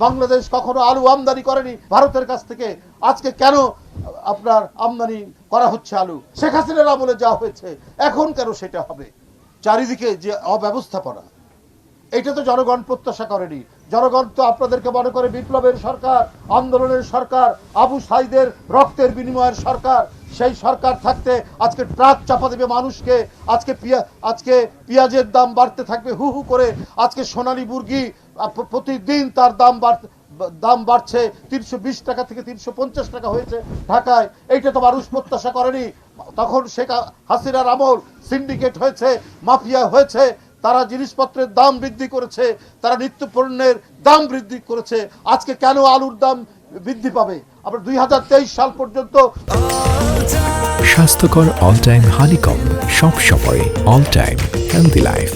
বাংলাদেশ কখনো আলু আমদানি করেনি ভারতের কাছ থেকে, আজকে কেন আপনার আমদানি করা হচ্ছে আলু? শেখ হাসিনার আমলে যা হয়েছে এখন কেন সেটা হবে? চারিদিকে যে অব্যবস্থাপনা, এটা তো জনগণ প্রত্যাশা করেনি। জনগণ তো আপনাদেরকে মনে করে বিপ্লবের সরকার, আন্দোলনের সরকার, আবু সাইদের রক্তের বিনিময়ের সরকার। সেই সরকার থাকতে আজকে ট্রাক চাপা দেবে মানুষকে, আজকে পেঁয়াজের দাম বাড়তে থাকবে হু হু করে। আজকে সোনালী মুরগি প্রতিদিন তার দাম বাড়ছে, 320 টাকা থেকে 350 টাকা হয়েছে ঢাকায়। এইটা তো মানুষ প্রত্যাশা করেনি। তখন শেখ হাসিনার আমল, সিন্ডিকেট হয়েছে, মাফিয়া হয়েছে, তারা জিনিসপত্রের দাম বৃদ্ধি করেছে, তারা নিত্য পণ্যের দাম বৃদ্ধি করেছে। আজকে কেন আলুর দাম বৃদ্ধি পাবে? আবার 2023 সাল পর্যন্ত স্বাস্থ্যকর অল টাইম হানিকম, সব সময় all time healthy life.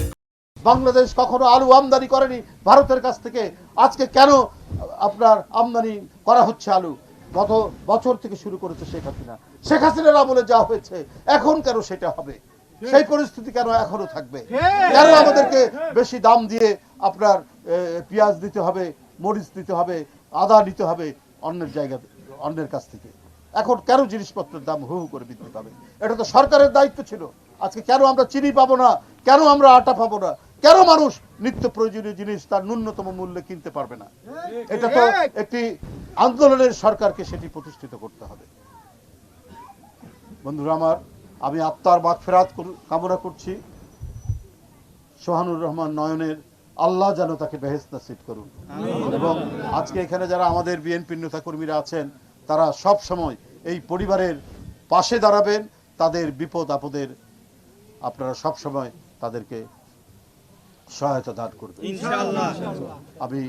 Bangladesh কখনো আলু আমদানি করেনি ভারতের কাছ থেকে, আজকে কেন আপনার আমদানি করা হচ্ছে আলু? গত বছর থেকে শুরু করেছে শেখ হাসিনা। শেখ হাসিনার আমলে যা হয়েছে এখন কেন সেটা হবে? সেই পরিস্থিতি কেন এখনো থাকবে? কেন আমাদেরকে বেশি দাম দিয়ে আপনার পেঁয়াজ দিতে হবে, মরিচ দিতে হবে, আদা নিতে হবে অন্যের কাছ থেকে? এখন কেন জিনিসপত্রের দাম হু হু করে বৃদ্ধি পাবে? এটা তো সরকারের দায়িত্ব ছিল। আজকে কেন আমরা চিনি পাবো না? কেন আমরা আটা পাবো না? কেন মানুষ নিত্য প্রয়োজনীয় জিনিস তার ন্যূনতম মূল্যে কিনতে পারবে না? এটা তো একটি আন্দোলনের সরকারকে সেটি প্রতিষ্ঠিত করতে হবে। বন্ধুরা আমার, আমি আত্মার মাগফিরাত কামনা করছি। সোহানুর রহমান নয়নের আল্লাহ যেন তাকে বেহেশত নসিব করুন। এবং আজকে এখানে যারা আমাদের বিএনপির নেতাকর্মীরা আছেন, তারা সব সময় এই পরিবারের পাশে দাঁড়াবেন। তাদের বিপদ আপদের আপনারা সব সময় তাদেরকে সহায়তা দান করবেন ইনশাআল্লাহ। আমি